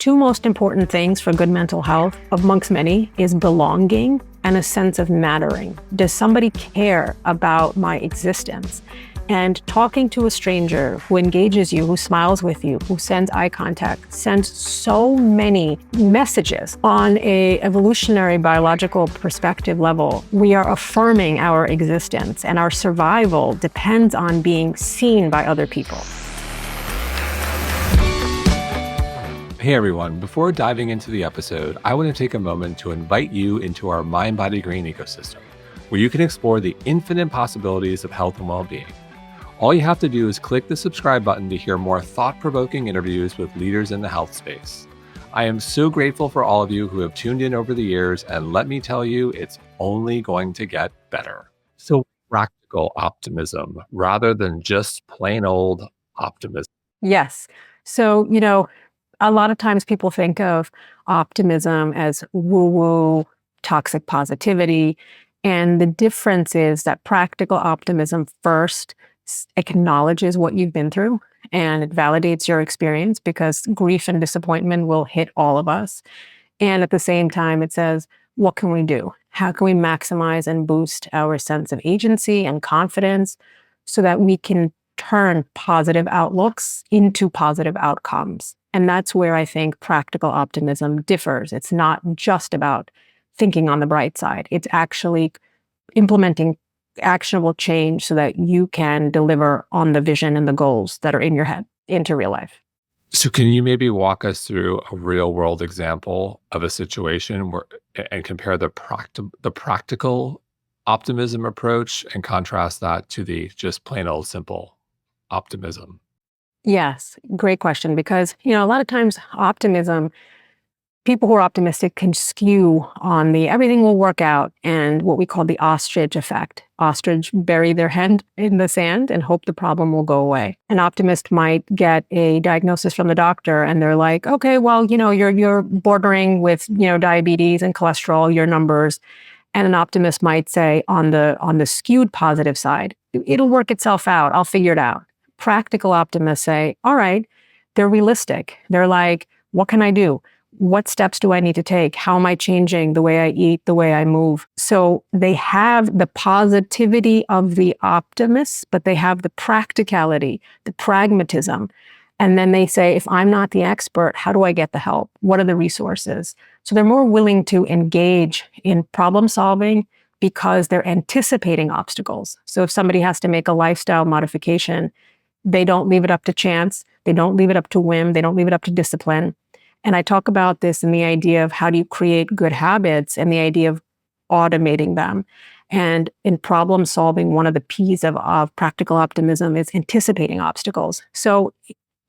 two most important things for good mental health, amongst many, is belonging and a sense of mattering. Does somebody care about my existence? And talking to a stranger who engages you, who smiles with you, who sends eye contact, sends so many messages on a evolutionary biological perspective level. We are affirming our existence, and our survival depends on being seen by other people. Hey everyone, before diving into the episode, I want to take a moment to invite you into our mindbodygreen ecosystem, where you can explore the infinite possibilities of health and well-being. All you have to do is click the subscribe button to hear more thought-provoking interviews with leaders in the health space. I am so grateful for all of you who have tuned in over the years, and let me tell you, it's only going to get better. So practical optimism rather than just plain old optimism. Yes. So, a lot of times people think of optimism as woo-woo, toxic positivity. And the difference is that practical optimism first acknowledges what you've been through and it validates your experience, because grief and disappointment will hit all of us. And at the same time, it says, what can we do? How can we maximize and boost our sense of agency and confidence so that we can turn positive outlooks into positive outcomes? And that's where I think practical optimism differs. It's not just about thinking on the bright side. It's actually implementing actionable change so that you can deliver on the vision and the goals that are in your head into real life. So can you maybe walk us through a real world example of a situation where, and compare the practical optimism approach and contrast that to the just plain old simple optimism? Yes, great question. Because, a lot of times optimism, people who are optimistic can skew on the everything will work out and what we call the ostrich effect. Ostrich bury their head in the sand and hope the problem will go away. An optimist might get a diagnosis from the doctor and they're like, okay, well, you're bordering with, diabetes and cholesterol, your numbers. And an optimist might say on the skewed positive side, it'll work itself out. I'll figure it out. Practical optimists say, all right, they're realistic. They're like, what can I do? What steps do I need to take? How am I changing the way I eat, the way I move? So they have the positivity of the optimists, but they have the practicality, the pragmatism. And then they say, if I'm not the expert, how do I get the help? What are the resources? So they're more willing to engage in problem solving because they're anticipating obstacles. So if somebody has to make a lifestyle modification, they don't leave it up to chance. They don't leave it up to whim. They don't leave it up to discipline. And I talk about this in the idea of how do you create good habits and the idea of automating them. And in problem solving, one of the P's of practical optimism is anticipating obstacles. So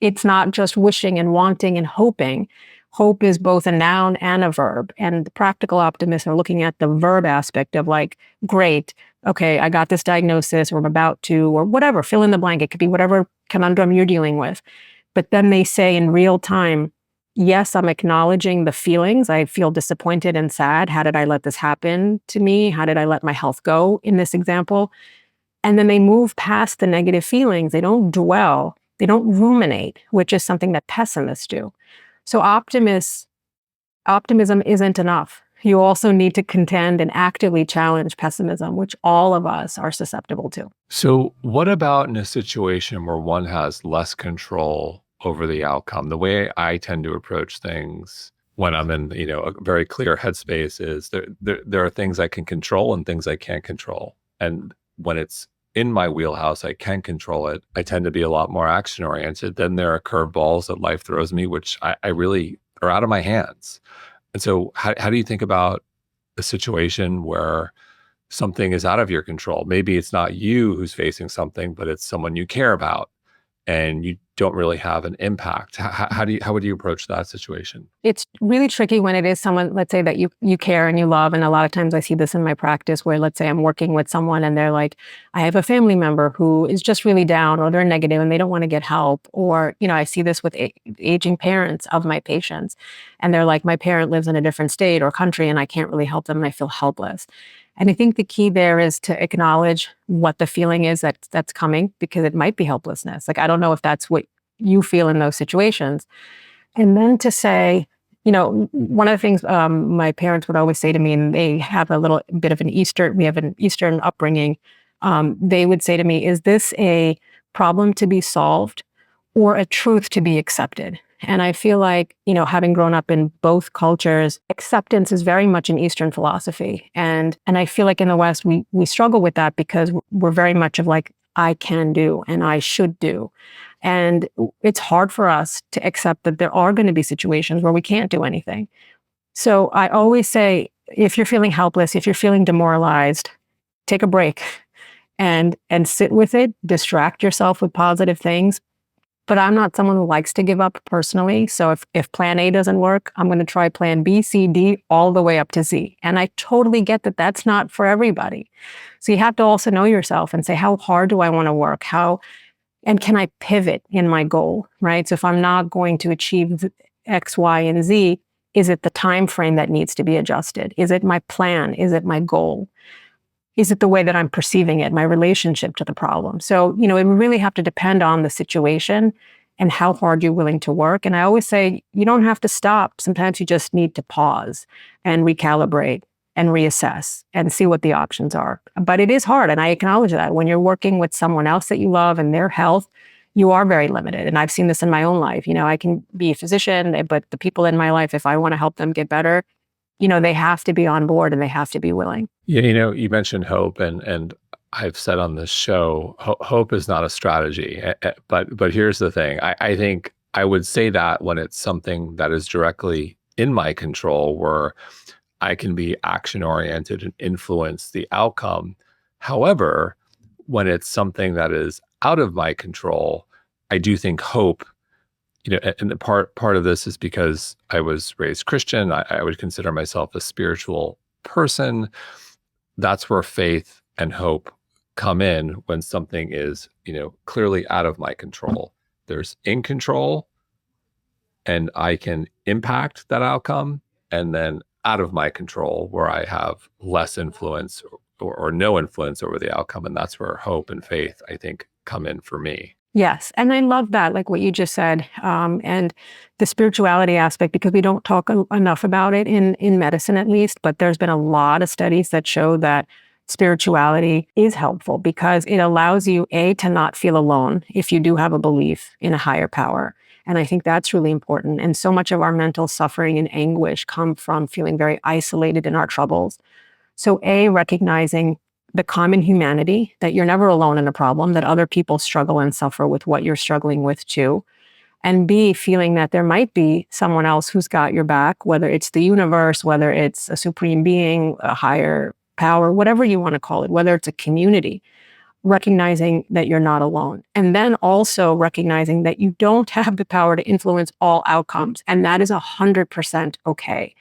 it's not just wishing and wanting and hoping. Hope is both a noun and a verb. And the practical optimists are looking at the verb aspect of like, great, okay, I got this diagnosis or I'm about to, or whatever, fill in the blank. It could be whatever conundrum you're dealing with. But then they say in real time, yes, I'm acknowledging the feelings. I feel disappointed and sad. How did I let this happen to me? How did I let my health go in this example? And then they move past the negative feelings. They don't dwell. They don't ruminate, which is something that pessimists do. So optimism isn't enough. You also need to contend and actively challenge pessimism, which all of us are susceptible to. So what about in a situation where one has less control over the outcome? The way I tend to approach things when I'm in, a very clear headspace is there are things I can control and things I can't control. And when it's in my wheelhouse, I can control it. I tend to be a lot more action oriented. Then there are curveballs that life throws me, which I really are out of my hands. And so how do you think about a situation where something is out of your control? Maybe it's not you who's facing something, but it's someone you care about and you don't really have an impact. How would you approach that situation? It's really tricky when it is someone, let's say, that you care and you love. And a lot of times I see this in my practice where, let's say I'm working with someone and they're like, I have a family member who is just really down or they're negative and they don't want to get help. Or, I see this with aging parents of my patients. And they're like, my parent lives in a different state or country and I can't really help them and I feel helpless. And I think the key there is to acknowledge what the feeling is that's coming, because it might be helplessness. Like, I don't know if that's what you feel in those situations. And then to say, one of the things my parents would always say to me, and they have a little bit of we have an Eastern upbringing. They would say to me, is this a problem to be solved or a truth to be accepted? And I feel like, having grown up in both cultures, acceptance is very much an Eastern philosophy. And I feel like in the West, we struggle with that because we're very much of like, I can do and I should do. And it's hard for us to accept that there are going to be situations where we can't do anything. So I always say, if you're feeling helpless, if you're feeling demoralized, take a break and sit with it, distract yourself with positive things. But I'm not someone who likes to give up personally. So if plan A doesn't work, I'm going to try plan B, C, D, all the way up to Z. And I totally get that that's not for everybody. So you have to also know yourself and say, how hard do I want to work? And can I pivot in my goal, right? So if I'm not going to achieve X, Y, and Z, is it the time frame that needs to be adjusted? Is it my plan? Is it my goal? Is it the way that I'm perceiving it, my relationship to the problem? So, it would really have to depend on the situation and how hard you're willing to work. And I always say, you don't have to stop. Sometimes you just need to pause and recalibrate and reassess and see what the options are. But it is hard. And I acknowledge that when you're working with someone else that you love and their health, you are very limited. And I've seen this in my own life. I can be a physician, but the people in my life, if I want to help them get better, they have to be on board and they have to be willing. Yeah, you mentioned hope, and I've said on this show, hope is not a strategy. But here's the thing: I think I would say that when it's something that is directly in my control, where I can be action oriented and influence the outcome. However, when it's something that is out of my control, I do think hope. And the part of this is because I was raised Christian. I would consider myself a spiritual person. That's where faith and hope come in when something is, clearly out of my control. There's in control, and I can impact that outcome, and then out of my control where I have less influence or no influence over the outcome. And that's where hope and faith, I think, come in for me. Yes. And I love that, like what you just said, and the spirituality aspect, because we don't talk enough about it in medicine, at least. But there's been a lot of studies that show that spirituality is helpful because it allows you, A, to not feel alone if you do have a belief in a higher power. And I think that's really important. And so much of our mental suffering and anguish come from feeling very isolated in our troubles. So A, recognizing the common humanity, that you're never alone in a problem, that other people struggle and suffer with what you're struggling with too. And B, feeling that there might be someone else who's got your back, whether it's the universe, whether it's a supreme being, a higher power, whatever you want to call it, whether it's a community, recognizing that you're not alone. And then also recognizing that you don't have the power to influence all outcomes. And that is 100% okay.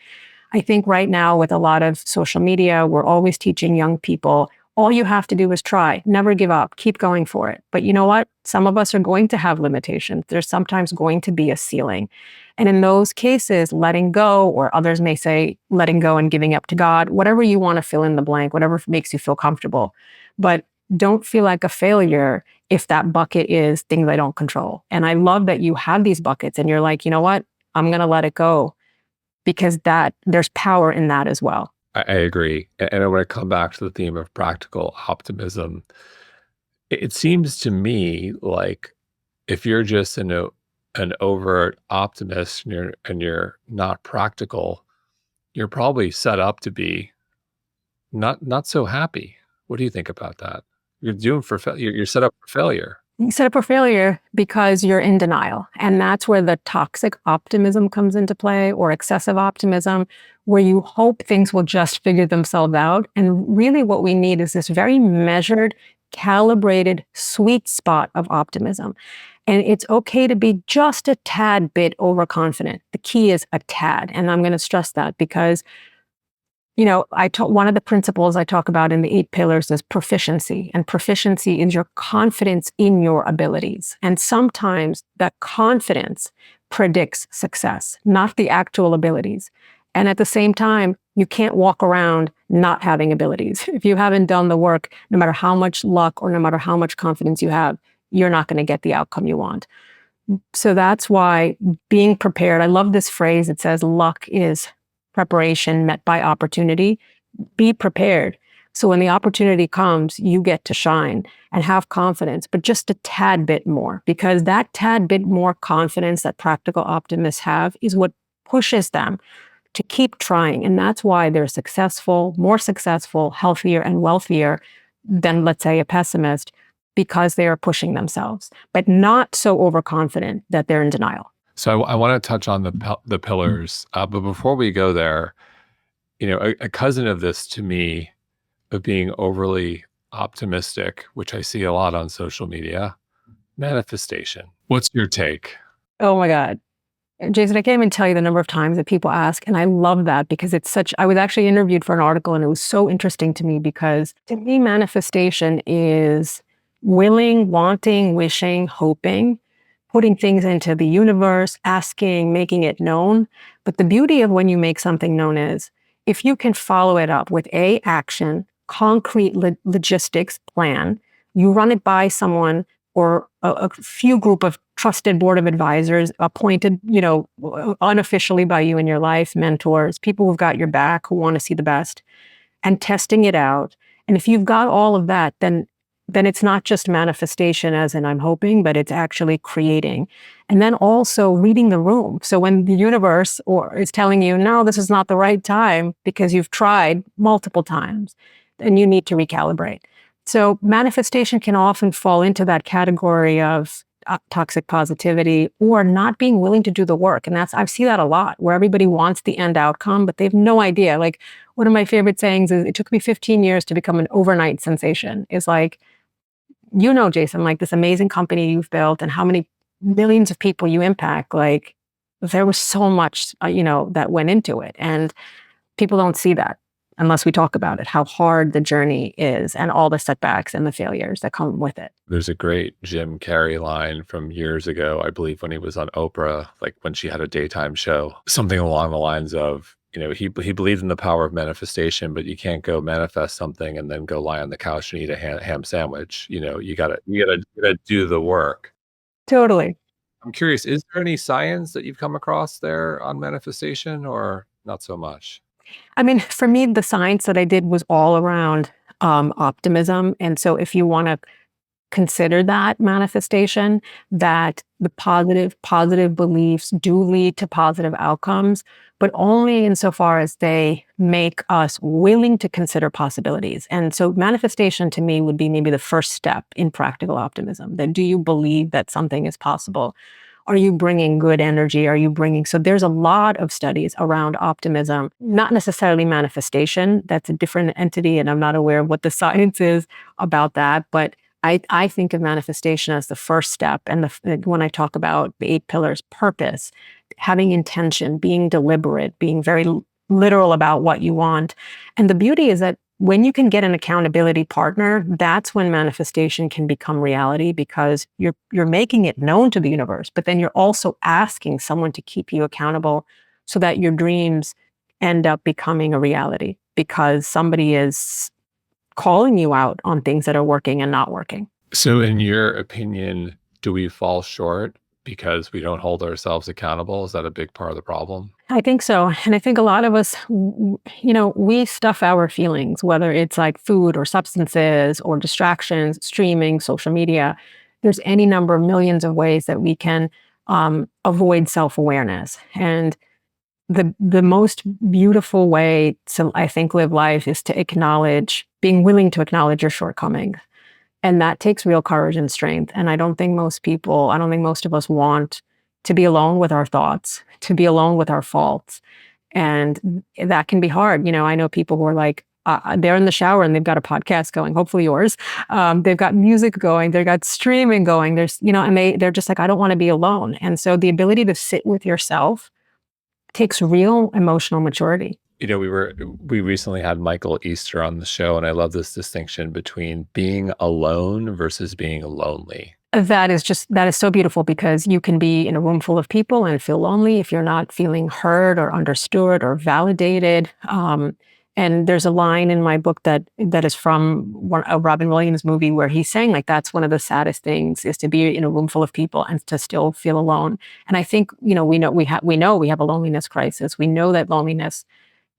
I think right now with a lot of social media, we're always teaching young people, all you have to do is try, never give up, keep going for it. But you know what? Some of us are going to have limitations. There's sometimes going to be a ceiling. And in those cases, letting go, or others may say letting go and giving up to God, whatever you want to fill in the blank, whatever makes you feel comfortable. But don't feel like a failure if that bucket is things I don't control. And I love that you have these buckets and you're like, you know what? I'm going to let it go, because there's power in that as well. I agree. And I want to come back to the theme of practical optimism. It seems to me like if you're just an overt optimist and you're not practical, you're probably set up to be not so happy. What do you think about that? You're doomed for you're set up for failure. You set up for failure because you're in denial. And that's where the toxic optimism comes into play, or excessive optimism, where you hope things will just figure themselves out. And really what we need is this very measured, calibrated, sweet spot of optimism. And it's okay to be just a tad bit overconfident. The key is a tad. And I'm going to stress that because one of the principles I talk about in the 8 pillars is proficiency. And proficiency is your confidence in your abilities. And sometimes that confidence predicts success, not the actual abilities. And at the same time, you can't walk around not having abilities. If you haven't done the work, no matter how much luck or no matter how much confidence you have, you're not going to get the outcome you want. So that's why being prepared, I love this phrase. It says luck is preparation met by opportunity. Be prepared. So when the opportunity comes, you get to shine and have confidence, but just a tad bit more, because that tad bit more confidence that practical optimists have is what pushes them to keep trying. And that's why they're successful, more successful, healthier, and wealthier than, let's say, a pessimist, because they are pushing themselves, but not so overconfident that they're in denial. So I want to touch on the pillars, but before we go there, a cousin of this to me, of being overly optimistic, which I see a lot on social media, manifestation. What's your take? Oh my God. Jason, I can't even tell you the number of times that people ask, and I love that because it's such, I was actually interviewed for an article and it was so interesting to me because to me, manifestation is willing, wanting, wishing, hoping, putting things into the universe, asking, making it known. But the beauty of when you make something known is if you can follow it up with a action, concrete logistics plan, you run it by someone or a few group of trusted board of advisors appointed, unofficially by you in your life, mentors, people who've got your back, who want to see the best, and testing it out. And if you've got all of that, then it's not just manifestation as in I'm hoping, but it's actually creating. And then also reading the room. So when the universe is telling you, no, this is not the right time because you've tried multiple times, then you need to recalibrate. So manifestation can often fall into that category of toxic positivity or not being willing to do the work. And I see that a lot where everybody wants the end outcome, but they have no idea. Like one of my favorite sayings is, it took me 15 years to become an overnight sensation. Is like, Jason, like this amazing company you've built and how many millions of people you impact, like there was so much, that went into it. And people don't see that unless we talk about it, how hard the journey is and all the setbacks and the failures that come with it. There's a great Jim Carrey line from years ago, I believe when he was on Oprah, like when she had a daytime show, something along the lines of, he believed in the power of manifestation, but you can't go manifest something and then go lie on the couch and eat a ham sandwich. You gotta do the work. Totally. I'm curious, is there any science that you've come across there on manifestation or not so much? I mean, for me, the science that I did was all around optimism. And so if you want to consider that manifestation, that the positive beliefs do lead to positive outcomes, but only insofar as they make us willing to consider possibilities. And so manifestation to me would be maybe the first step in practical optimism. That do you believe that something is possible? Are you bringing good energy? So there's a lot of studies around optimism, not necessarily manifestation. That's a different entity, and I'm not aware of what the science is about that. But I think of manifestation as the first step. And when I talk about the 8 pillars, purpose, having intention, being deliberate, being very literal about what you want. And the beauty is that when you can get an accountability partner, that's when manifestation can become reality, because you're making it known to the universe, but then you're also asking someone to keep you accountable so that your dreams end up becoming a reality because somebody is calling you out on things that are working and not working. So in your opinion, do we fall short because we don't hold ourselves accountable? Is that a big part of the problem? I think so. And I think a lot of us, we stuff our feelings, whether it's like food or substances or distractions, streaming, social media. There's any number of millions of ways that we can avoid self-awareness. And the most beautiful way to, I think, live life is to being willing to acknowledge your shortcomings. And that takes real courage and strength. And I don't think most of us want to be alone with our thoughts, to be alone with our faults. And that can be hard. I know people who are like, they're in the shower and they've got a podcast going, hopefully yours. They've got music going, they've got streaming going. And they're just like, I don't want to be alone. And so the ability to sit with yourself takes real emotional maturity. We recently had Michael Easter on the show, and I love this distinction between being alone versus being lonely. That is so beautiful, because you can be in a room full of people and feel lonely if you're not feeling heard or understood or validated. And there's a line in my book that is from a Robin Williams movie where he's saying like that's one of the saddest things is to be in a room full of people and to still feel alone. And I think we know we have a loneliness crisis. We know that loneliness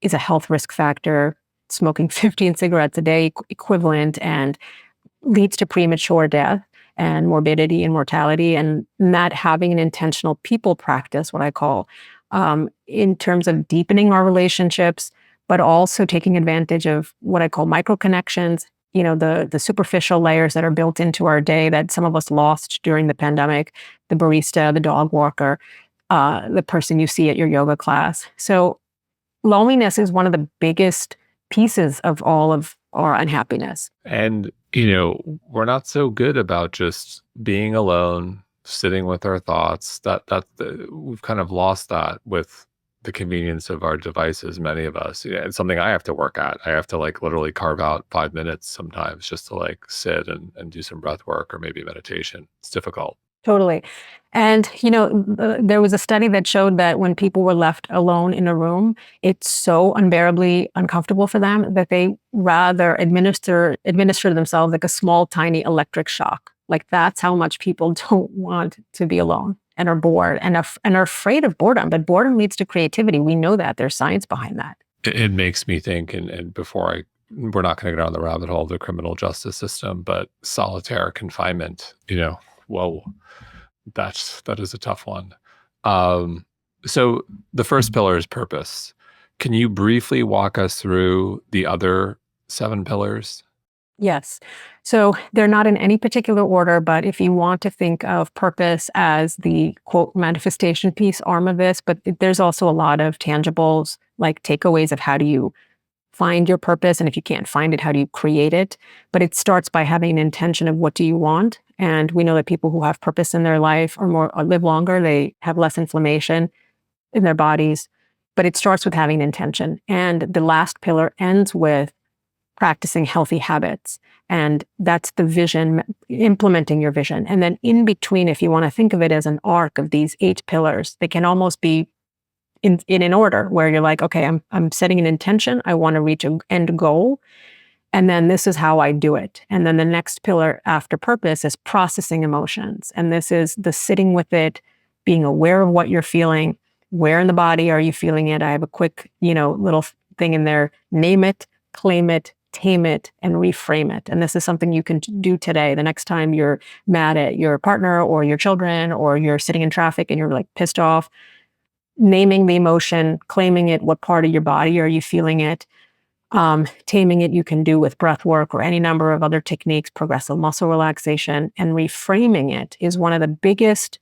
is a health risk factor. Smoking 15 cigarettes a day equivalent and leads to premature death and morbidity and mortality, and not having an intentional people practice, what I call, in terms of deepening our relationships, but also taking advantage of what I call micro connections, the superficial layers that are built into our day that some of us lost during the pandemic, the barista, the dog walker, the person you see at your yoga class. So loneliness is one of the biggest pieces of all of our unhappiness. And, we're not so good about just being alone, sitting with our thoughts. We've kind of lost that with the convenience of our devices, many of us. It's something I have to work at. I have to literally carve out 5 minutes sometimes just to sit and do some breath work or maybe meditation. It's difficult. Totally. And, there was a study that showed that when people were left alone in a room, it's so unbearably uncomfortable for them that they rather administer themselves like a small, tiny electric shock. Like that's how much people don't want to be alone and are bored and are afraid of boredom. But boredom leads to creativity. We know that. There's science behind that. It makes me think, and we're not going to go down the rabbit hole of the criminal justice system, but solitary confinement, whoa. That is a tough one. So the first pillar is purpose. Can you briefly walk us through the other 7 pillars? Yes. So they're not in any particular order, but if you want to think of purpose as the quote manifestation piece arm of this, but there's also a lot of tangibles like takeaways of how do you find your purpose, and if you can't find it, how do you create it? But it starts by having an intention of what do you want. And we know that people who have purpose in their life or live longer, they have less inflammation in their bodies. But it starts with having an intention. And the last pillar ends with practicing healthy habits. And that's the vision, implementing your vision. And then in between, if you want to think of it as an arc of these 8 pillars, they can almost be in an order where you're like, okay, I'm setting an intention. I want to reach an end goal. And then this is how I do it. And then the next pillar after purpose is processing emotions. And this is the sitting with it, being aware of what you're feeling. Where in the body are you feeling it? I have a quick, little thing in there. Name it, claim it, tame it, and reframe it. And this is something you can do today. The next time you're mad at your partner or your children, or you're sitting in traffic and you're pissed off, naming the emotion, claiming it, what part of your body are you feeling it? Taming it you can do with breath work or any number of other techniques, progressive muscle relaxation, and reframing it is one of the biggest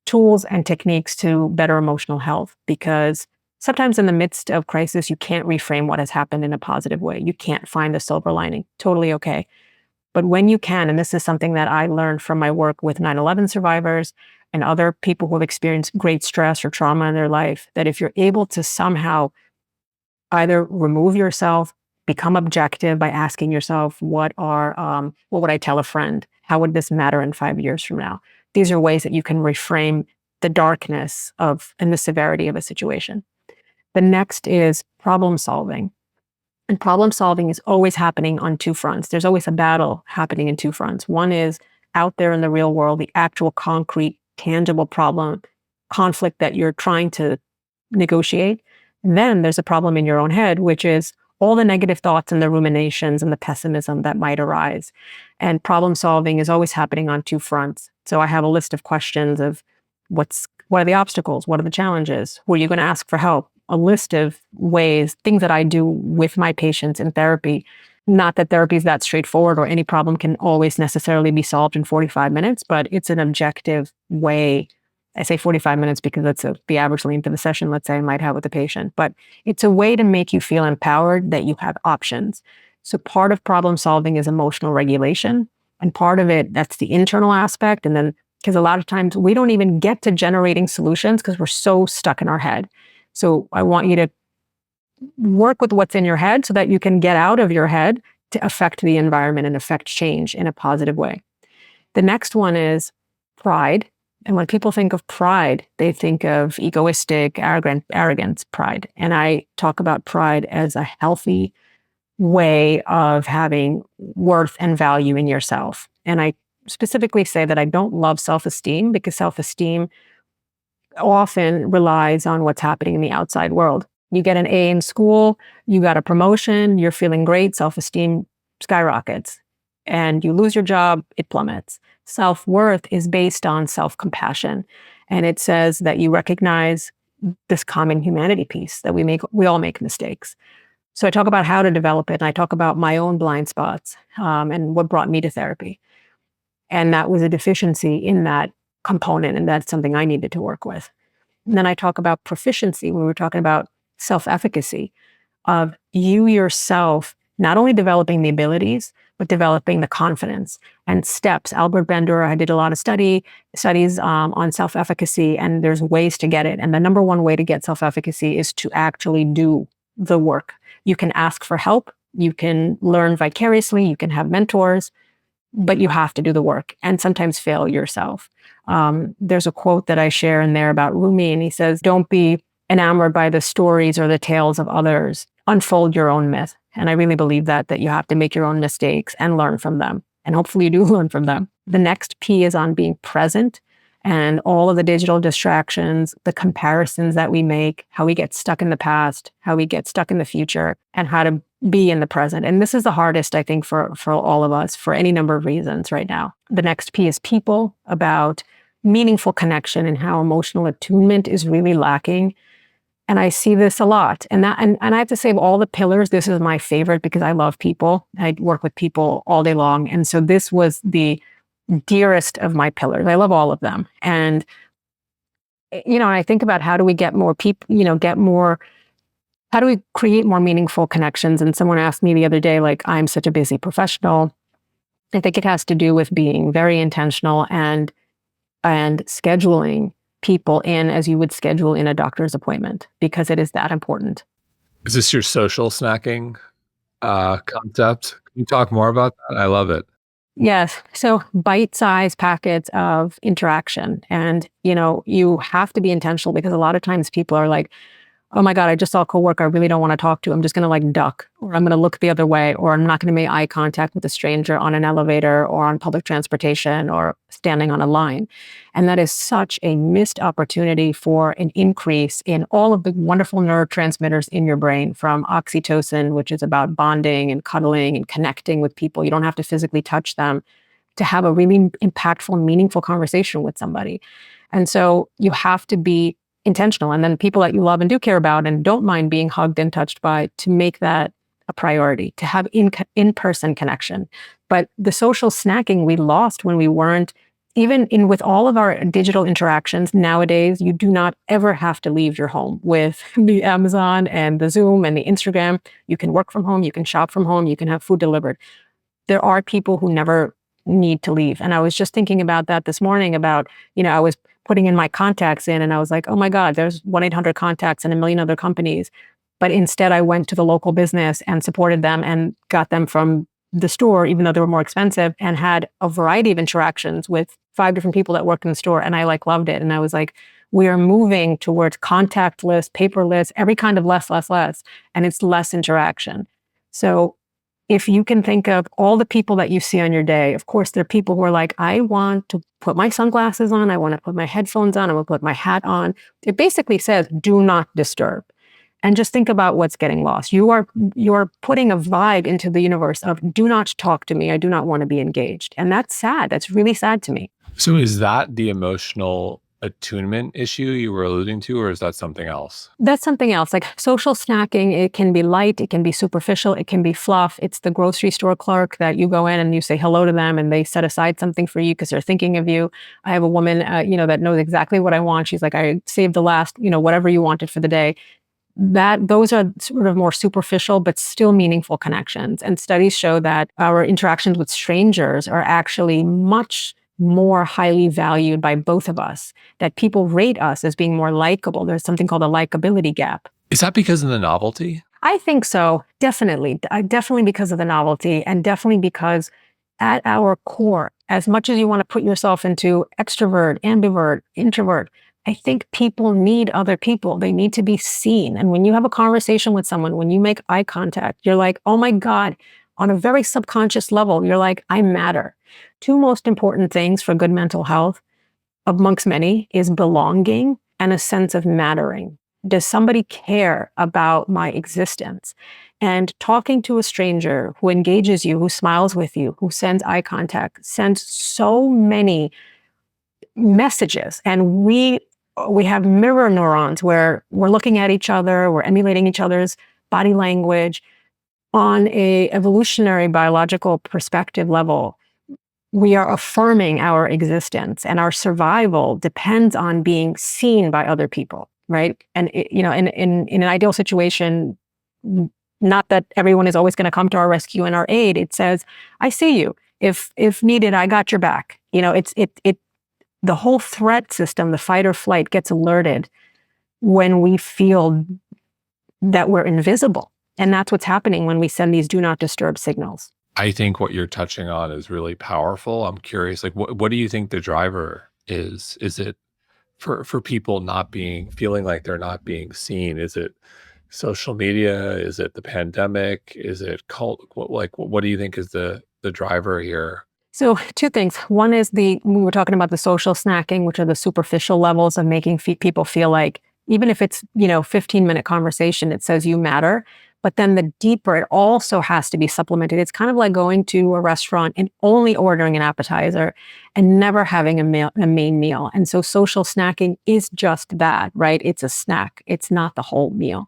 tools and techniques to better emotional health, because sometimes in the midst of crisis, you can't reframe what has happened in a positive way. You can't find the silver lining. Totally okay. But when you can, and this is something that I learned from my work with 9/11 survivors and other people who have experienced great stress or trauma in their life, that if you're able to somehow either remove yourself, become objective by asking yourself, what would I tell a friend? How would this matter in 5 years from now? These are ways that you can reframe the darkness and the severity of a situation. The next is problem solving. And problem solving is always happening on 2 fronts. There's always a battle happening in 2 fronts. One is out there in the real world, the actual concrete, tangible problem, conflict that you're trying to negotiate. And then there's a problem in your own head, which is all the negative thoughts and the ruminations and the pessimism that might arise. And problem solving is always happening on 2 fronts. So I have a list of questions of what are the obstacles? What are the challenges? Who are you going to ask for help? A list of ways, things that I do with my patients in therapy. Not that therapy is that straightforward or any problem can always necessarily be solved in 45 minutes, but it's an objective way. I say 45 minutes because that's the average length of the session, let's say, I might have with the patient. But it's a way to make you feel empowered that you have options. So part of problem solving is emotional regulation. And part of it, that's the internal aspect. And then, because a lot of times we don't even get to generating solutions because we're so stuck in our head. So I want you to work with what's in your head so that you can get out of your head to affect the environment and affect change in a positive way. The next one is pride. And when people think of pride, they think of egoistic, arrogance pride. And I talk about pride as a healthy way of having worth and value in yourself. And I specifically say that I don't love self-esteem because self-esteem often relies on what's happening in the outside world. You get an A in school, you got a promotion, you're feeling great, self-esteem skyrockets. And you lose your job, it plummets. Self-worth is based on self-compassion. And it says that you recognize this common humanity piece that we all make mistakes. So I talk about how to develop it, and I talk about my own blind spots and what brought me to therapy. And that was a deficiency in that component, and that's something I needed to work with. And then I talk about proficiency when we were talking about self-efficacy of you yourself, not only developing the abilities, but developing the confidence and steps. Albert Bandura, I did a lot of studies on self-efficacy, and there's ways to get it. And the number one way to get self-efficacy is to actually do the work. You can ask for help. You can learn vicariously. You can have mentors, but you have to do the work and sometimes fail yourself. There's a quote that I share in there about Rumi, and he says, don't be enamored by the stories or the tales of others. Unfold your own myth. And I really believe that you have to make your own mistakes and learn from them. And hopefully you do learn from them. The next P is on being present, and all of the digital distractions, the comparisons that we make, how we get stuck in the past, how we get stuck in the future, and how to be in the present. And this is the hardest, I think, for all of us for any number of reasons right now. The next P is people, about meaningful connection and how emotional attunement is really lacking. And I see this a lot. And I have to say, of all the pillars, this is my favorite because I love people. I work with people all day long. And so this was the dearest of my pillars. I love all of them. And, I think about how do we get more people, how do we create more meaningful connections? And someone asked me the other day, like, I'm such a busy professional. I think it has to do with being very intentional and scheduling people in as you would schedule in a doctor's appointment, because it is that important. Is this your social snacking concept? Can you talk more about that? I love it. Yes. So bite-sized packets of interaction. And, you have to be intentional because a lot of times people are like, oh my God, I just saw a coworker I really don't want to talk to. I'm just going to duck, or I'm going to look the other way, or I'm not going to make eye contact with a stranger on an elevator or on public transportation or standing on a line. And that is such a missed opportunity for an increase in all of the wonderful neurotransmitters in your brain, from oxytocin, which is about bonding and cuddling and connecting with people. You don't have to physically touch them to have a really impactful, meaningful conversation with somebody. And so you have to be intentional, and then people that you love and do care about and don't mind being hugged and touched by, to make that a priority, to have in-person connection. But the social snacking we lost when we weren't, even with all of our digital interactions nowadays, you do not ever have to leave your home with the Amazon and the Zoom and the Instagram. You can work from home, you can shop from home, you can have food delivered. There are people who never need to leave. And I was just thinking about that this morning about, I was putting in my contacts in, and I was like, oh my God, there's 1-800 contacts and a million other companies. But instead I went to the local business and supported them and got them from the store, even though they were more expensive, and had a variety of interactions with 5 different people that worked in the store. And I loved it. And I was like, we are moving towards contactless, paperless, every kind of less. And it's less interaction. So if you can think of all the people that you see on your day, of course, there are people who are like, I want to put my sunglasses on. I want to put my headphones on. I want to put my hat on. It basically says, do not disturb. And just think about what's getting lost. You are putting a vibe into the universe of, do not talk to me. I do not want to be engaged. And that's sad. That's really sad to me. So is that the emotional attunement issue you were alluding to, or is that something else? That's something else. Like social snacking, it can be light, it can be superficial, it can be fluff. It's the grocery store clerk that you go in and you say hello to them and they set aside something for you because they're thinking of you. I have a woman, that knows exactly what I want. She's like, I saved the last, whatever you wanted for the day. Those are sort of more superficial, but still meaningful connections. And studies show that our interactions with strangers are actually much more highly valued by both of us, that people rate us as being more likable. There's something called a likability gap. Is that because of the novelty? I think so. Definitely. Definitely because of the novelty, and definitely because at our core, as much as you want to put yourself into extrovert, ambivert, introvert, I think people need other people. They need to be seen. And when you have a conversation with someone, when you make eye contact, you're like, oh my God, on a very subconscious level, you're like, I matter. Two most important things for good mental health, amongst many, is belonging and a sense of mattering. Does somebody care about my existence? And talking to a stranger who engages you, who smiles with you, who sends eye contact, sends so many messages. And we have mirror neurons where we're looking at each other, we're emulating each other's body language. On a evolutionary biological perspective level, we are affirming our existence, and our survival depends on being seen by other people, right? And in an ideal situation, not that everyone is always going to come to our rescue and our aid. It says, I see you. If needed, I got your back. The whole threat system, the fight or flight, gets alerted when we feel that we're invisible. And that's what's happening when we send these do not disturb signals. I think what you're touching on is really powerful. I'm curious, like, what do you think the driver is? Is it for people feeling like they're not being seen? Is it social media? Is it the pandemic? Is it what do you think is the driver here? So two things. One is we were talking about the social snacking, which are the superficial levels of making people feel like, even if it's, 15-minute conversation, it says you matter. But then the deeper, it also has to be supplemented. It's kind of like going to a restaurant and only ordering an appetizer and never having a main meal. And so social snacking is just that, right? It's a snack. It's not the whole meal.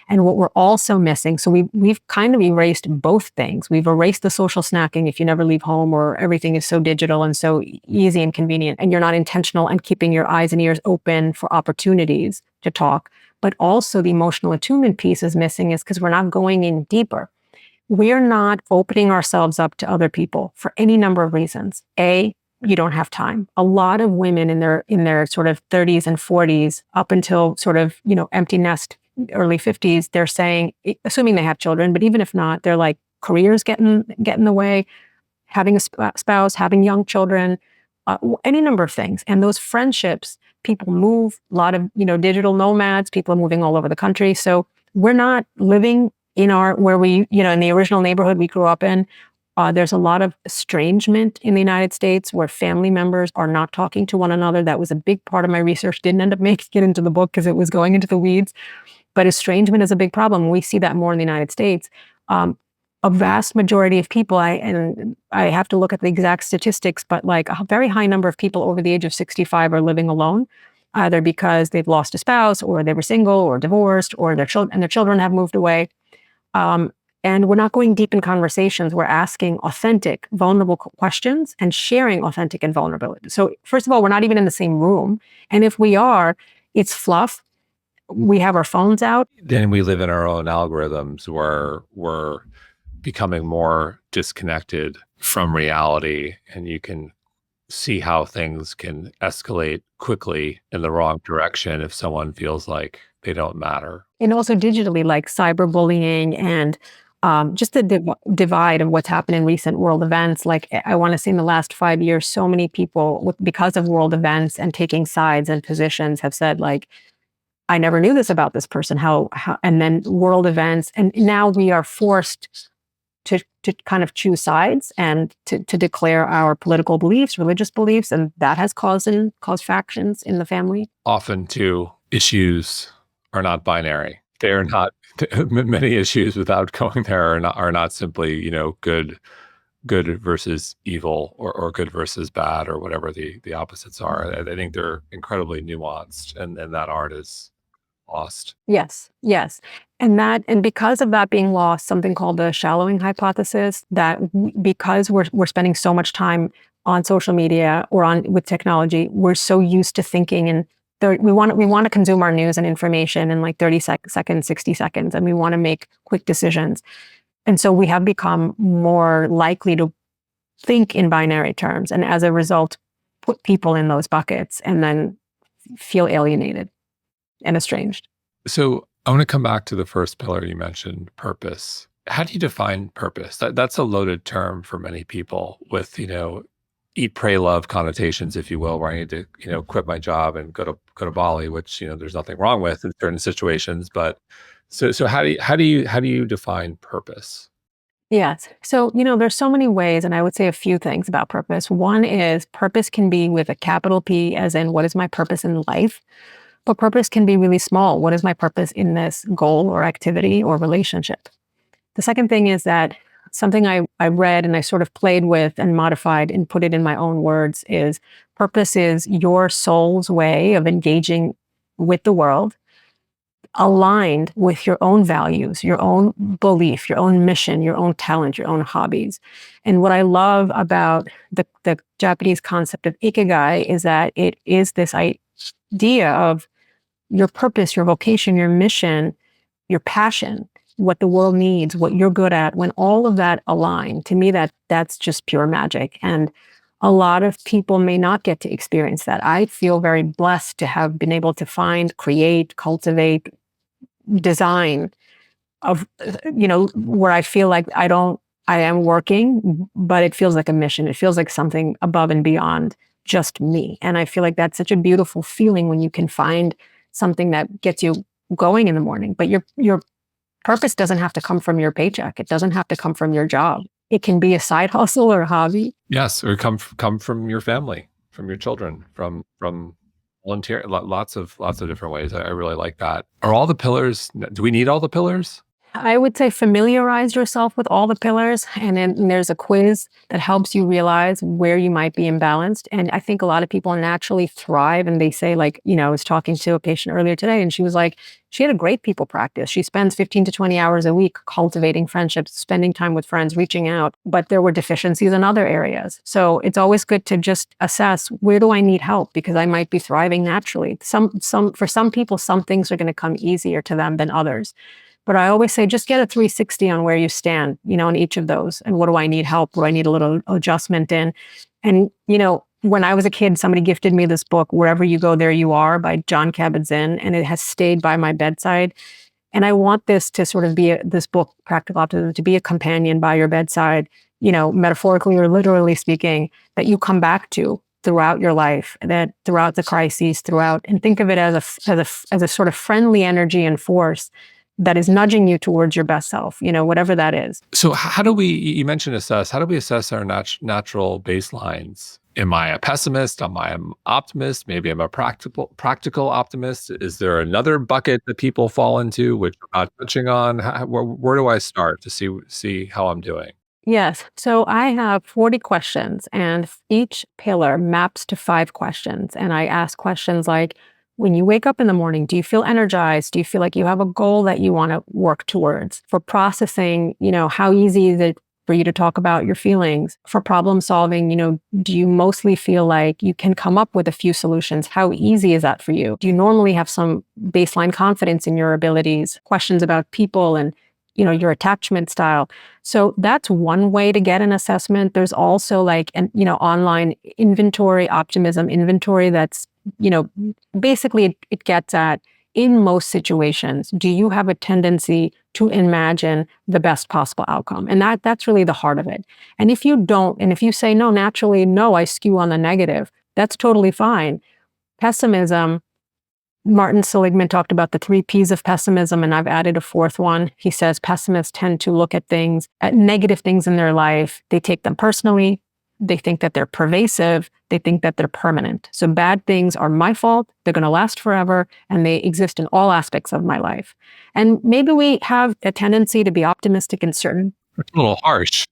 And what we're also missing, so we've kind of erased both things. We've erased the social snacking if you never leave home or everything is so digital and so easy and convenient, and you're not intentional and keeping your eyes and ears open for opportunities to talk. But also the emotional attunement piece is missing, is because we're not going in deeper. We're not opening ourselves up to other people for any number of reasons. A, you don't have time. A lot of women in their sort of 30s and 40s, up until sort of, empty nest, early 50s, they're saying, assuming they have children, but even if not, they're like, careers get in the way, having a spouse, having young children, any number of things. And those friendships, people move, a lot of, digital nomads, people are moving all over the country. So we're not living in in the original neighborhood we grew up in. There's a lot of estrangement in the United States where family members are not talking to one another. That was a big part of my research. Didn't end up making it into the book because it was going into the weeds. But estrangement is a big problem. We see that more in the United States. A vast majority of people, I have to look at the exact statistics, but like a very high number of people over the age of 65 are living alone, either because they've lost a spouse, or they were single or divorced, or their children have moved away. And we're not going deep in conversations. We're asking authentic, vulnerable questions and sharing authentic and vulnerability. So first of all, we're not even in the same room. And if we are, it's fluff. We have our phones out. Then we live in our own algorithms where we're becoming more disconnected from reality, and you can see how things can escalate quickly in the wrong direction if someone feels like they don't matter. And also digitally, like cyberbullying and just the divide of what's happened in recent world events. Like, I want to say in the last 5 years, so many people, because of world events and taking sides and positions, have said, like, I never knew this about this person. How and then world events, and now we are forced to kind of choose sides and to declare our political beliefs, religious beliefs, and that has caused factions in the family. Often, too, issues are not binary. They are not. Many issues, without going there, are not simply good versus evil, or good versus bad, or whatever the opposites are. I think they're incredibly nuanced, and that art is lost. Yes. And because of that being lost, something called the shallowing hypothesis, that because we're spending so much time on social media or with technology, we're so used to thinking in we want to consume our news and information in like 30 seconds, 60 seconds, and we want to make quick decisions. And so we have become more likely to think in binary terms, and as a result, put people in those buckets and then feel alienated and estranged. So I want to come back to the first pillar you mentioned, purpose. How do you define purpose? That's a loaded term for many people with, eat, pray, love connotations, if you will, where I need to, quit my job and go to Bali, which, there's nothing wrong with in certain situations. But so how do you define purpose? Yes. So, there's so many ways, and I would say a few things about purpose. One is purpose can be with a capital P, as in what is my purpose in life? But purpose can be really small. What is my purpose in this goal or activity or relationship? The second thing is that something I read and I sort of played with and modified and put it in my own words is purpose is your soul's way of engaging with the world, aligned with your own values, your own belief, your own mission, your own talent, your own hobbies. And what I love about the Japanese concept of ikigai is that it is this idea of your purpose, your vocation, your mission, your passion, what the world needs, what you're good at. When all of that align, to me, that's just pure magic. And a lot of people may not get to experience that. I feel very blessed to have been able to find, create, cultivate, design of, where I feel like I am working, but it feels like a mission. It feels like something above and beyond just me. And I feel like that's such a beautiful feeling when you can find something that gets you going in the morning. But your purpose doesn't have to come from your paycheck. It doesn't have to come from your job. It can be a side hustle or a hobby. Yes, or come from your family, from your children, from volunteer. Lots of different ways. I really like that. Are all the pillars? Do we need all the pillars? I would say familiarize yourself with all the pillars, and then there's a quiz that helps you realize where you might be imbalanced. And I think a lot of people naturally thrive, and they say, like, I was talking to a patient earlier today, and she was like, she had a great people practice. She spends 15 to 20 hours a week cultivating friendships, spending time with friends, reaching out, but there were deficiencies in other areas. So it's always good to just assess, where do I need help? Because I might be thriving naturally. For some people, some things are going to come easier to them than others. But I always say, just get a 360 on where you stand, in each of those. And what do I need help? What do I need a little adjustment in? And, when I was a kid, somebody gifted me this book, Wherever You Go, There You Are by Jon Kabat-Zinn, and it has stayed by my bedside. And I want this to sort of be this book, Practical Optimism, to be a companion by your bedside, metaphorically or literally speaking, that you come back to throughout your life, that throughout the crises, and think of it as a sort of friendly energy and force that is nudging you towards your best self, whatever that is. So how do you mentioned assess, how do we assess our natural baselines? Am I a pessimist? Am I an optimist? Maybe I'm a practical optimist. Is there another bucket that people fall into, which we're not touching on? Where do I start to see how I'm doing? Yes. So I have 40 questions, and each pillar maps to 5 questions. And I ask questions like, when you wake up in the morning, do you feel energized? Do you feel like you have a goal that you want to work towards? For processing, how easy is it for you to talk about your feelings? For problem solving, do you mostly feel like you can come up with a few solutions? How easy is that for you? Do you normally have some baseline confidence in your abilities? Questions about people and your attachment style. So that's one way to get an assessment. There's also like an online optimism inventory that's, basically it gets at, in most situations, do you have a tendency to imagine the best possible outcome? And that's really the heart of it. And if you don't, and if you say, no, naturally, no, I skew on the negative, that's totally fine. Pessimism, Martin Seligman talked about the 3 Ps of pessimism, and I've added a 4th one. He says pessimists tend to look at negative things in their life. They take them personally. They think that they're pervasive. They think that they're permanent. So bad things are my fault. They're going to last forever, and they exist in all aspects of my life. And maybe we have a tendency to be optimistic in certain. It's a little harsh.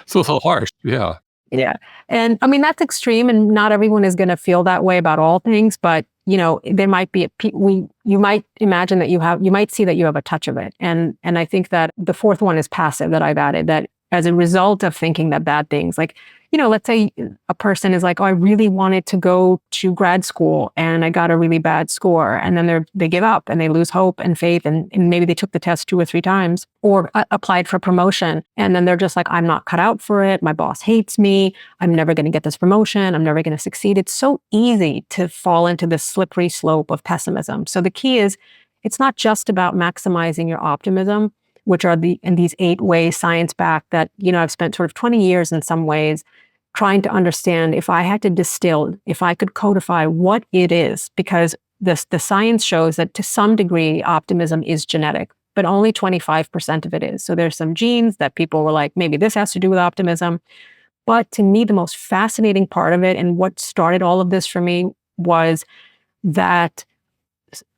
It's a little harsh. Yeah. Yeah. And I mean, that's extreme, and not everyone is going to feel that way about all things, but there might be you might imagine that you might see that you have a touch of it. And I think that the 4th one is passive that I've added, that as a result of thinking that bad things, like, let's say a person is like, oh, I really wanted to go to grad school and I got a really bad score. And then they give up and they lose hope and faith. And maybe they took the test 2 or 3 times or applied for promotion. And then they're just like, I'm not cut out for it. My boss hates me. I'm never going to get this promotion. I'm never going to succeed. It's so easy to fall into this slippery slope of pessimism. So the key is, it's not just about maximizing your optimism. which are these 8 ways, science backed, that, I've spent sort of 20 years in some ways trying to understand, if I had to distill, if I could codify what it is, because the science shows that to some degree, optimism is genetic, but only 25% of it is. So there's some genes that people were like, maybe this has to do with optimism. But to me, the most fascinating part of it, and what started all of this for me, was that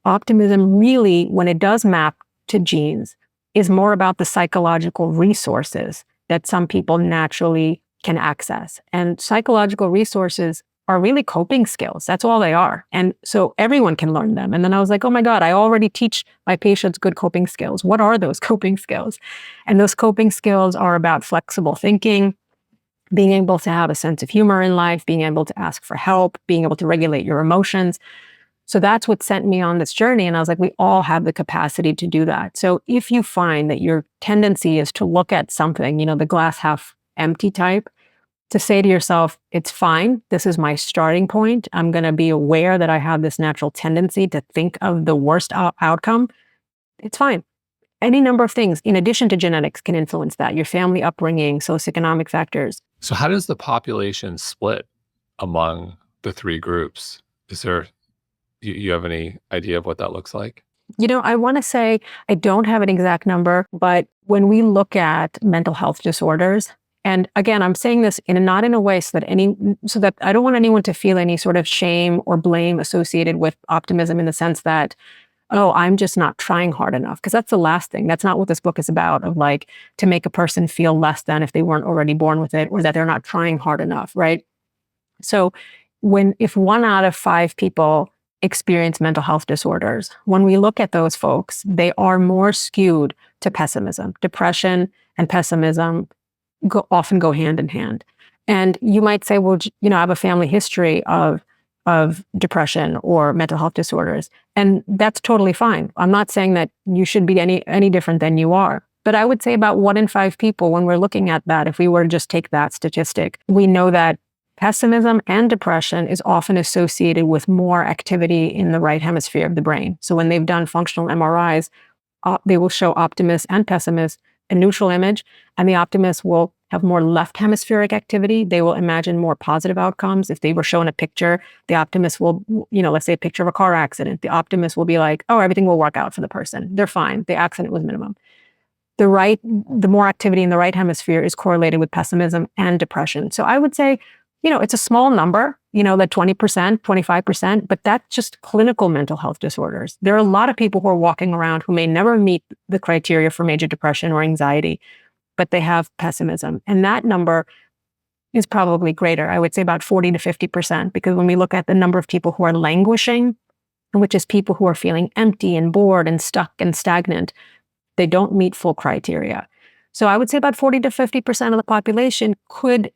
optimism really, when it does map to genes, is more about the psychological resources that some people naturally can access. And psychological resources are really coping skills. That's all they are. And so everyone can learn them. And then I was like, oh my God, I already teach my patients good coping skills. What are those coping skills? And those coping skills are about flexible thinking, being able to have a sense of humor in life, being able to ask for help, being able to regulate your emotions. So that's what sent me on this journey. And I was like, we all have the capacity to do that. So if you find that your tendency is to look at something, the glass half empty type, to say to yourself, it's fine. This is my starting point. I'm going to be aware that I have this natural tendency to think of the worst outcome. It's fine. Any number of things, in addition to genetics, can influence that. Your family upbringing, socioeconomic factors. So how does the population split among the 3 groups? Is there, you have any idea of what that looks like? I want to say I don't have an exact number, but when we look at mental health disorders, and again, I'm saying this not in a way so that I don't want anyone to feel any sort of shame or blame associated with optimism, in the sense that, oh, I'm just not trying hard enough. Because that's the last thing. That's not what this book is about, of like to make a person feel less than if they weren't already born with it, or that they're not trying hard enough, right? So if 1 out of 5 people experience mental health disorders, when we look at those folks, they are more skewed to pessimism. Depression and pessimism often go hand in hand. And you might say, well, I have a family history of depression or mental health disorders. And that's totally fine. I'm not saying that you should be any different than you are. But I would say about 1 in 5 people, when we're looking at that, if we were to just take that statistic, we know that pessimism and depression is often associated with more activity in the right hemisphere of the brain. So when they've done functional MRIs, they will show optimists and pessimists a neutral image, and the optimists will have more left hemispheric activity. They will imagine more positive outcomes. If they were shown a picture, the optimist will, let's say a picture of a car accident, the optimist will be like, oh, everything will work out for the person. They're fine. The accident was minimum. The more activity in the right hemisphere is correlated with pessimism and depression. So I would say, it's a small number, that 20%, 25%, but that's just clinical mental health disorders. There are a lot of people who are walking around who may never meet the criteria for major depression or anxiety, but they have pessimism. And that number is probably greater. I would say about 40 to 50%, because when we look at the number of people who are languishing, which is people who are feeling empty and bored and stuck and stagnant, they don't meet full criteria. So I would say about 40 to 50% of the population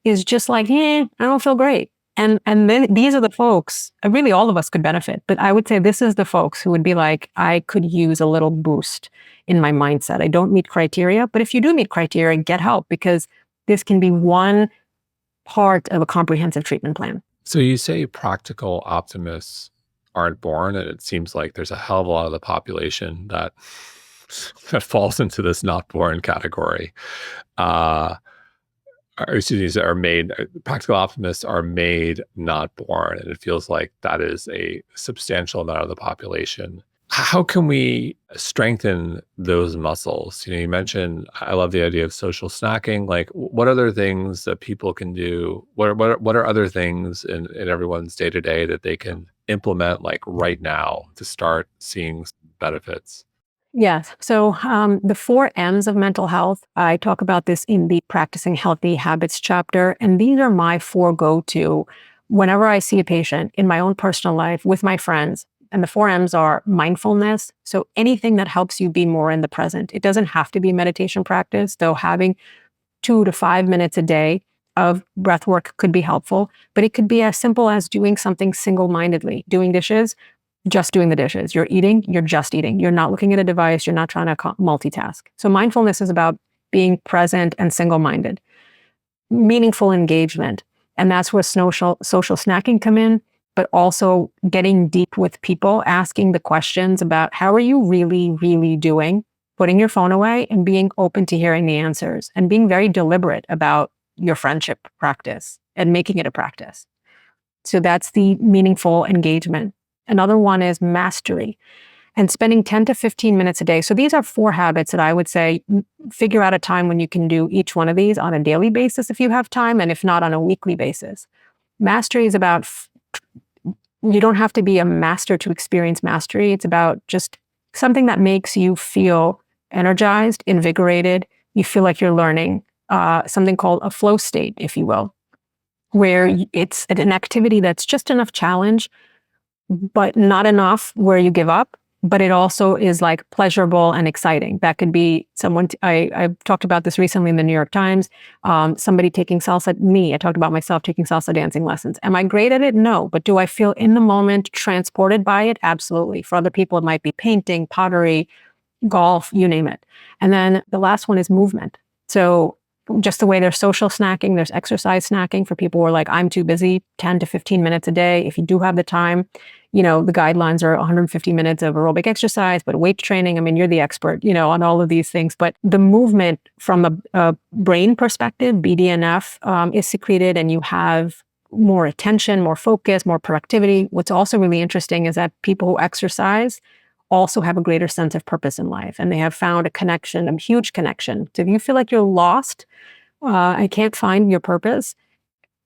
is just like, I don't feel great. And then these are the folks, really all of us could benefit, but I would say this is the folks who would be like, I could use a little boost in my mindset. I don't meet criteria, but if you do meet criteria, get help, because this can be one part of a comprehensive treatment plan. So you say practical optimists aren't born, and it seems like there's a hell of a lot of the population that falls into this not born category. Practical optimists are made, not born. And it feels like that is a substantial amount of the population. How can we strengthen those muscles? You mentioned, I love the idea of social snacking. Like, what other things that people can do? What are other things in everyone's day-to-day that they can implement like right now to start seeing benefits? Yes. So the 4 M's of mental health, I talk about this in the Practicing Healthy Habits chapter. And these are my 4 go-to whenever I see a patient in my own personal life with my friends. And the 4 M's are mindfulness. So anything that helps you be more in the present. It doesn't have to be meditation practice, though having 2 to 5 minutes a day of breath work could be helpful. But it could be as simple as doing something single-mindedly, doing dishes, just doing the dishes. You're eating, you're just eating. You're not looking at a device. You're not trying to multitask. So mindfulness is about being present and single-minded. Meaningful engagement. And that's where social snacking come in, but also getting deep with people, asking the questions about how are you really, really doing? putting your phone away and being open to hearing the answers and being very deliberate about your friendship practice and making it a practice. So that's the meaningful engagement. Another one is mastery and spending 10 to 15 minutes a day. So these are 4 habits that I would say figure out a time when you can do each one of these on a daily basis if you have time, and if not, on a weekly basis. Mastery is about, you don't have to be a master to experience mastery. It's about just something that makes you feel energized, invigorated. You feel like you're learning, something called a flow state, if you will, where it's an activity that's just enough challenge, but not enough where you give up. But it also is like pleasurable and exciting. That could be someone, I talked about this recently in the New York Times, somebody taking salsa, I talked about myself taking salsa dancing lessons. Am I great at it? No. But do I feel in the moment transported by it? Absolutely. For other people, it might be painting, pottery, golf, you name it. And then the last one is movement. So just the way there's social snacking, there's exercise snacking for people who are like, I'm too busy, 10 to 15 minutes a day. If you do have the time, the guidelines are 150 minutes of aerobic exercise, but weight training, I mean, you're the expert, on all of these things. But the movement from a brain perspective, BDNF is secreted and you have more attention, more focus, more productivity. What's also really interesting is that people who exercise also have a greater sense of purpose in life. And they have found a huge connection. So if you feel like you're lost, I can't find your purpose,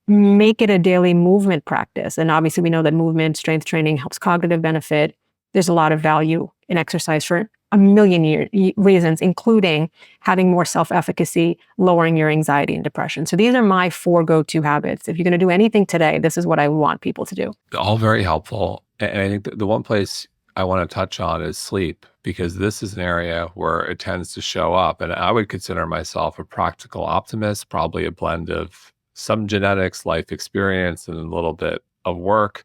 make it a daily movement practice. And obviously we know that movement, strength training helps cognitive benefit. There's a lot of value in exercise for a million reasons, including having more self-efficacy, lowering your anxiety and depression. So these are my 4 go-to habits. If you're going to do anything today, this is what I want people to do. All very helpful. And I think the one place I want to touch on is sleep, because this is an area where it tends to show up. And I would consider myself a practical optimist, probably a blend of some genetics, life experience, and a little bit of work.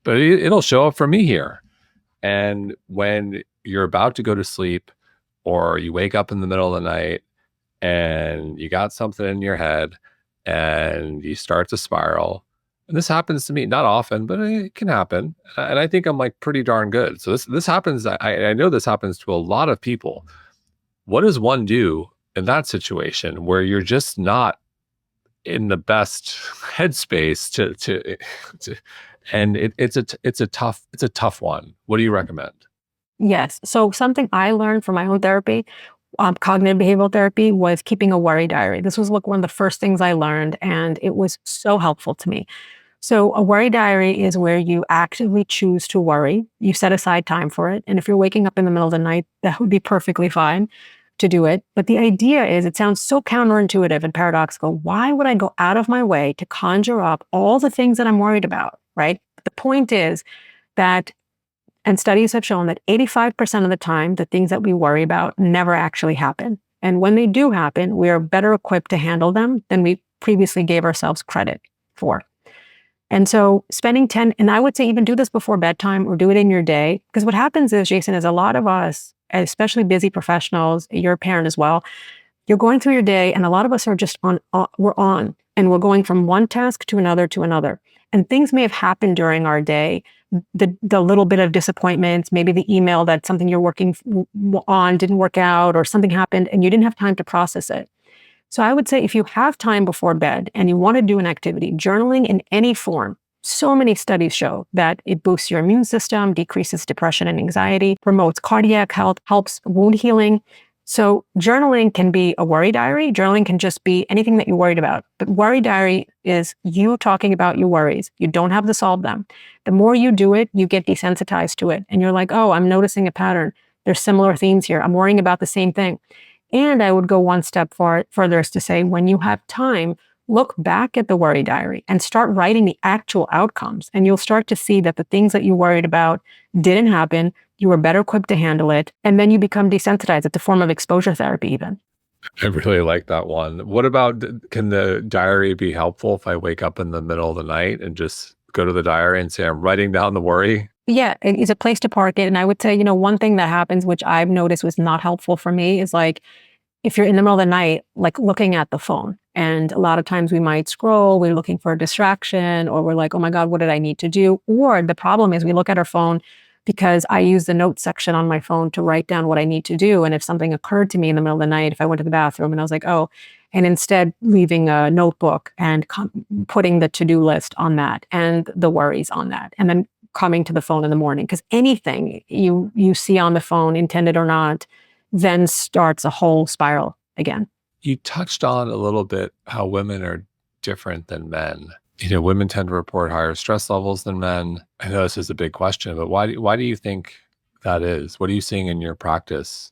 But it'll show up for me here. And when you're about to go to sleep, or you wake up in the middle of the night and you got something in your head and you start to spiral, and this happens to me, not often, but it can happen. And I think I'm like pretty darn good. So this happens. I know this happens to a lot of people. What does one do in that situation where you're just not in the best headspace to and it's a tough one. What do you recommend? Yes. So something I learned from my own therapy, cognitive behavioral therapy, was keeping a worry diary. This was one of the first things I learned, and it was so helpful to me. So a worry diary is where you actively choose to worry. You set aside time for it. And if you're waking up in the middle of the night, that would be perfectly fine to do it. But the idea is, it sounds so counterintuitive and paradoxical. Why would I go out of my way to conjure up all the things that I'm worried about, right? The point is that, and studies have shown that 85% of the time, the things that we worry about never actually happen. And when they do happen, we are better equipped to handle them than we previously gave ourselves credit for. And so spending 10, and I would say even do this before bedtime or do it in your day. Because what happens is, Jason, is a lot of us, especially busy professionals, you're a parent as well, you're going through your day and a lot of us are just we're on, and we're going from one task to another to another. And things may have happened during our day, the little bit of disappointments, maybe the email that something you're working on didn't work out, or something happened and you didn't have time to process it. So I would say, if you have time before bed and you want to do an activity, journaling in any form, so many studies show that it boosts your immune system, decreases depression and anxiety, promotes cardiac health, helps wound healing. So journaling can be a worry diary. Journaling can just be anything that you're worried about. But worry diary is you talking about your worries. You don't have to solve them. The more you do it, you get desensitized to it. And you're like, oh, I'm noticing a pattern. There's similar themes here. I'm worrying about the same thing. And I would go one step further, is to say, when you have time, look back at the worry diary and start writing the actual outcomes. And you'll start to see that the things that you worried about didn't happen. You were better equipped to handle it. And then you become desensitized. It's a form of exposure therapy even. I really like that one. What about, can the diary be helpful if I wake up in the middle of the night and just go to the diary and say, I'm writing down the worry? Yeah, it's a place to park it. And I would say, one thing that happens, which I've noticed was not helpful for me, is like, if you're in the middle of the night, like looking at the phone. And a lot of times we might scroll, we're looking for a distraction, or we're like, oh my God, what did I need to do? Or the problem is, we look at our phone because I use the notes section on my phone to write down what I need to do. And if something occurred to me in the middle of the night, if I went to the bathroom and I was like, oh, and instead leaving a notebook and putting the to-do list on that and the worries on that, and then coming to the phone in the morning, because anything you see on the phone, intended or not, then starts a whole spiral again. You touched on a little bit how women are different than men. Women tend to report higher stress levels than men. I know this is a big question, but why do you think that is? What are you seeing in your practice?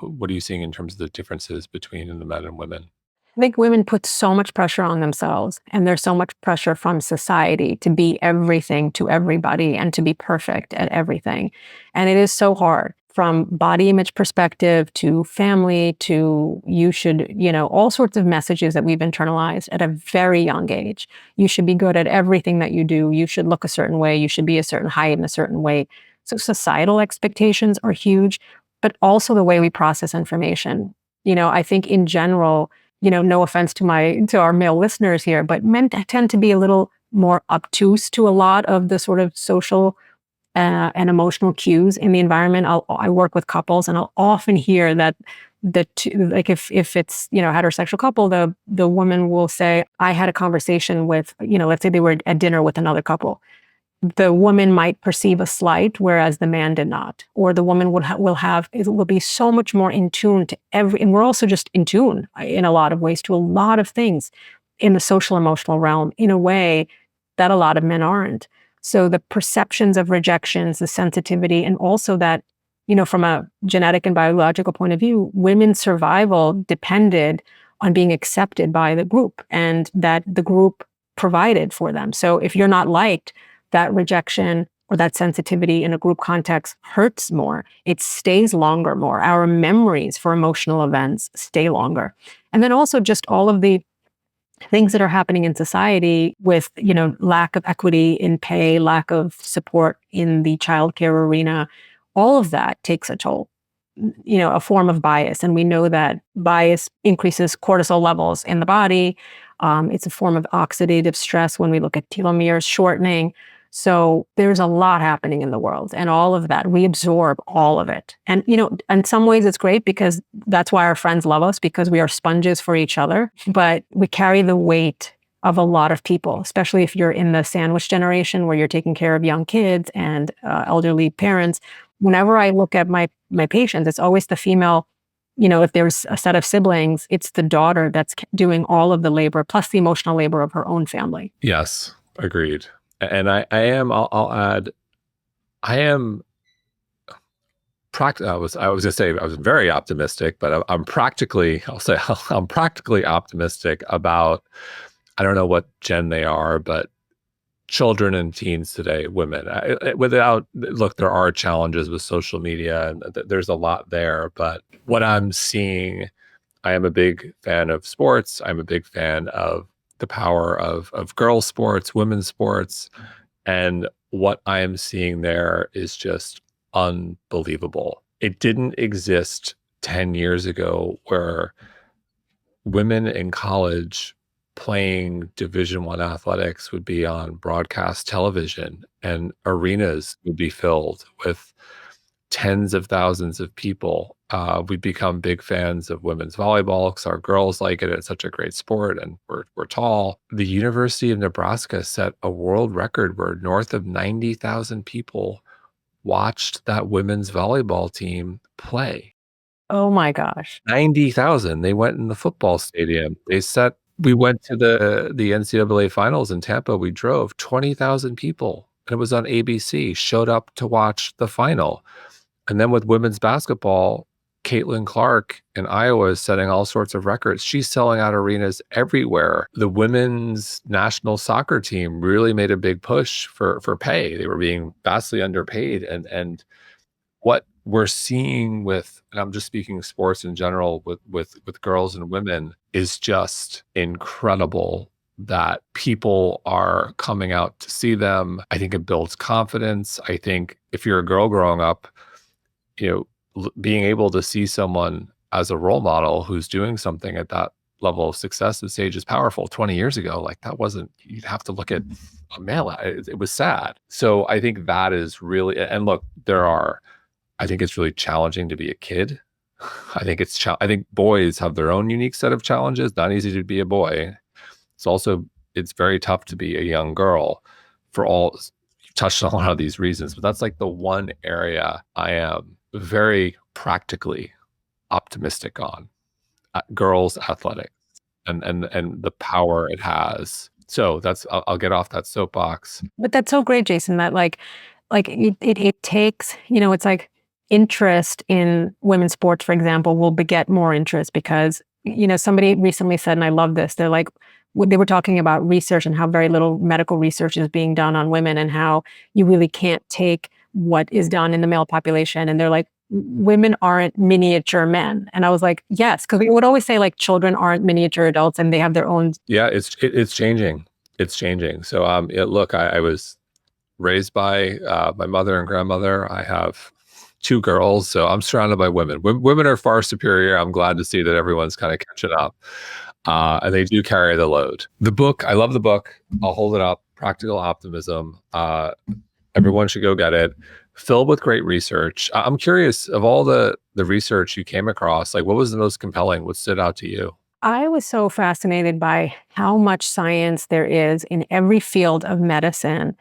What are you seeing in terms of the differences between the men and women? I think women put so much pressure on themselves, and there's so much pressure from society to be everything to everybody and to be perfect at everything. And it is so hard, from body image perspective to family to you should, all sorts of messages that we've internalized at a very young age. You should be good at everything that you do. You should look a certain way. You should be a certain height and a certain weight. So societal expectations are huge, but also the way we process information. I think in general, no offense to our male listeners here, but men tend to be a little more obtuse to a lot of the sort of social and emotional cues in the environment. I work with couples, and I'll often hear that like if it's heterosexual couple, the woman will say, "I had a conversation with," let's say they were at dinner with another couple. The woman might perceive a slight, whereas the man did not. Or the woman will be so much more in tune to and we're also just in tune in a lot of ways to a lot of things in the social emotional realm in a way that a lot of men aren't. So the perceptions of rejections, the sensitivity, and also that, from a genetic and biological point of view, women's survival depended on being accepted by the group, and that the group provided for them. So if you're not liked, that rejection or that sensitivity in a group context hurts more. It stays longer more. Our memories for emotional events stay longer. And then also just all of the things that are happening in society with, lack of equity in pay, lack of support in the childcare arena, all of that takes a toll, a form of bias. And we know that bias increases cortisol levels in the body. It's a form of oxidative stress when we look at telomeres shortening. So there's a lot happening in the world, and all of that, we absorb all of it. And, in some ways it's great because that's why our friends love us, because we are sponges for each other, but we carry the weight of a lot of people, especially if you're in the sandwich generation where you're taking care of young kids and elderly parents. Whenever I look at my patients, it's always the female. If there's a set of siblings, it's the daughter that's doing all of the labor, plus the emotional labor of her own family. Yes, agreed. And I'll add, I am, I was going to say I was very optimistic, but I'm practically, I'll say I'm practically optimistic about, I don't know what gen they are, but children and teens today, women. Look, there are challenges with social media, and there's a lot there, but what I'm seeing, I am a big fan of sports. I'm a big fan of the power of girls' sports, women's sports. And what I am seeing there is just unbelievable. It didn't exist 10 years ago where women in college playing Division I athletics would be on broadcast television, and arenas would be filled with tens of thousands of people. We've become big fans of women's volleyball because our girls like it. It's such a great sport, and we're tall. The University of Nebraska set a world record where north of 90,000 people watched that women's volleyball team play. Oh my gosh. 90,000. They went in the football stadium. We went to the NCAA finals in Tampa. We drove 20,000 people, and it was on ABC, showed up to watch the final. And then with women's basketball, Caitlin Clark in Iowa is setting all sorts of records. She's selling out arenas everywhere. The women's national soccer team really made a big push for pay. They were being vastly underpaid. And what we're seeing and I'm just speaking sports in general, with girls and women, is just incredible that people are coming out to see them. I think it builds confidence. I think if you're a girl growing up, being able to see someone as a role model who's doing something at that level of success at stage is powerful. 20 years ago, like that wasn't, you'd have to look at a male. It was sad. So I think that is really, and look, I think it's really challenging to be a kid. I think boys have their own unique set of challenges. Not easy to be a boy. It's very tough to be a young girl for all, you've touched on a lot of these reasons, but that's like the one area I am very practically optimistic on, girls athletics and the power it has. So I'll get off that soapbox. But that's so great, Jason, that it takes, it's like interest in women's sports, for example, will beget more interest because, somebody recently said, and I love this, they were talking about research and how very little medical research is being done on women and how you really can't take what is done in the male population. And they're like, women aren't miniature men. And I was like, yes, because we would always say like children aren't miniature adults and they have their own. Yeah, it's changing. It's changing. So look, I was raised by my mother and grandmother. I have 2 girls, so I'm surrounded by women. Women are far superior. I'm glad to see that everyone's kind of catching up. And they do carry the load. The book, I love the book. I'll hold it up. Practical Optimism. Everyone should go get it. Filled with great research. I'm curious, of all the research you came across, like what was the most compelling? What stood out to you? I was so fascinated by how much science there is in every field of medicine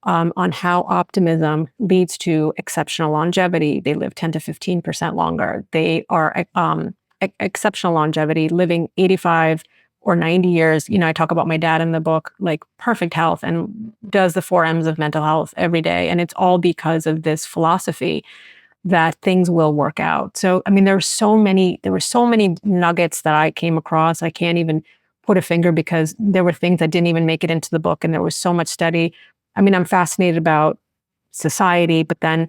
on how optimism leads to exceptional longevity. They live 10 to 15% longer. They are exceptional longevity, living 85 or 90 years. I talk about my dad in the book, like perfect health and does the 4 M's of mental health every day. And it's all because of this philosophy that things will work out. So, I mean, there were so many nuggets that I came across. I can't even put a finger because there were things that didn't even make it into the book. And there was so much study. I mean, I'm fascinated about society, but then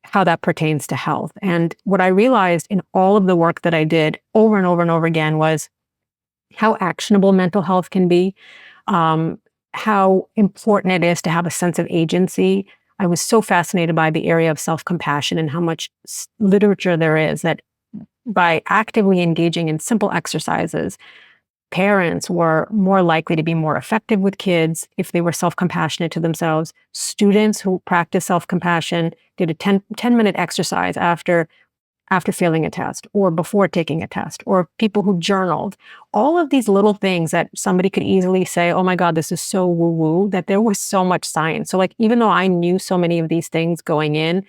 how that pertains to health. And what I realized in all of the work that I did over and over and over again was how actionable mental health can be, how important it is to have a sense of agency. I was so fascinated by the area of self-compassion and how much literature there is that by actively engaging in simple exercises, parents were more likely to be more effective with kids if they were self-compassionate to themselves. Students who practice self-compassion did a 10-minute exercise after failing a test or before taking a test, or people who journaled. All of these little things that somebody could easily say, oh my God, this is so woo-woo, that there was so much science. So like, even though I knew so many of these things going in,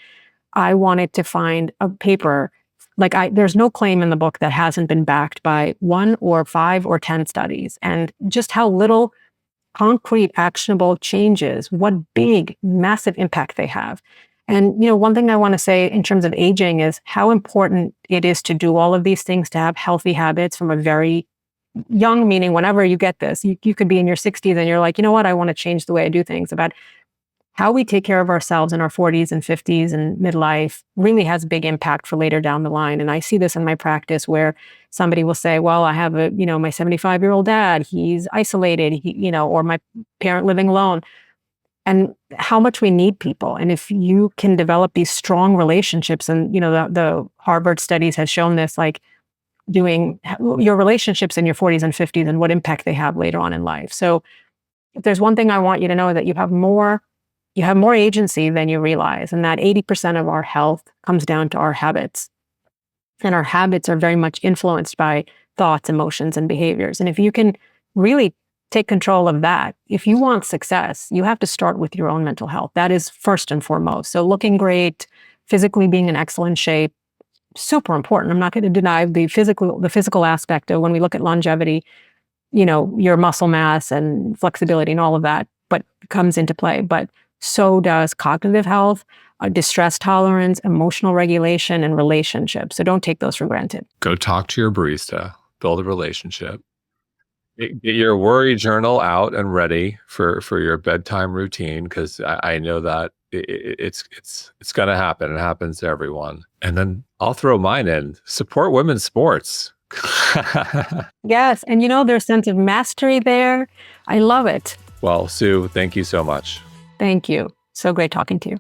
I wanted to find a paper. There's no claim in the book that hasn't been backed by 1 or 5 or 10 studies, and just how little concrete, actionable changes, what big, massive impact they have. And, one thing I want to say in terms of aging is how important it is to do all of these things, to have healthy habits from a very young, meaning whenever you get this, you could be in your 60s and you're like, you know what, I want to change the way I do things. About how we take care of ourselves in our 40s and 50s and midlife really has a big impact for later down the line. And I see this in my practice where somebody will say, well, I have my 75-year-old dad, he's isolated, or my parent living alone. And how much we need people. And if you can develop these strong relationships, and the Harvard studies has shown this, like doing your relationships in your 40s and 50s and what impact they have later on in life. So if there's one thing I want you to know, that you have more agency than you realize, and that 80% of our health comes down to our habits. And our habits are very much influenced by thoughts, emotions, and behaviors. And if you can really take control of that, if you want success, you have to start with your own mental health. That is first and foremost. So looking great, physically being in excellent shape, super important. I'm not going to deny the physical aspect of when we look at longevity, your muscle mass and flexibility and all of that, but comes into play. But so does cognitive health, distress tolerance, emotional regulation, and relationships. So don't take those for granted. Go talk to your barista, build a relationship. Get your worry journal out and ready for your bedtime routine, because I know that it's going to happen. It happens to everyone. And then I'll throw mine in. Support women's sports. Yes. And there's a sense of mastery there. I love it. Well, Sue, thank you so much. Thank you. So great talking to you.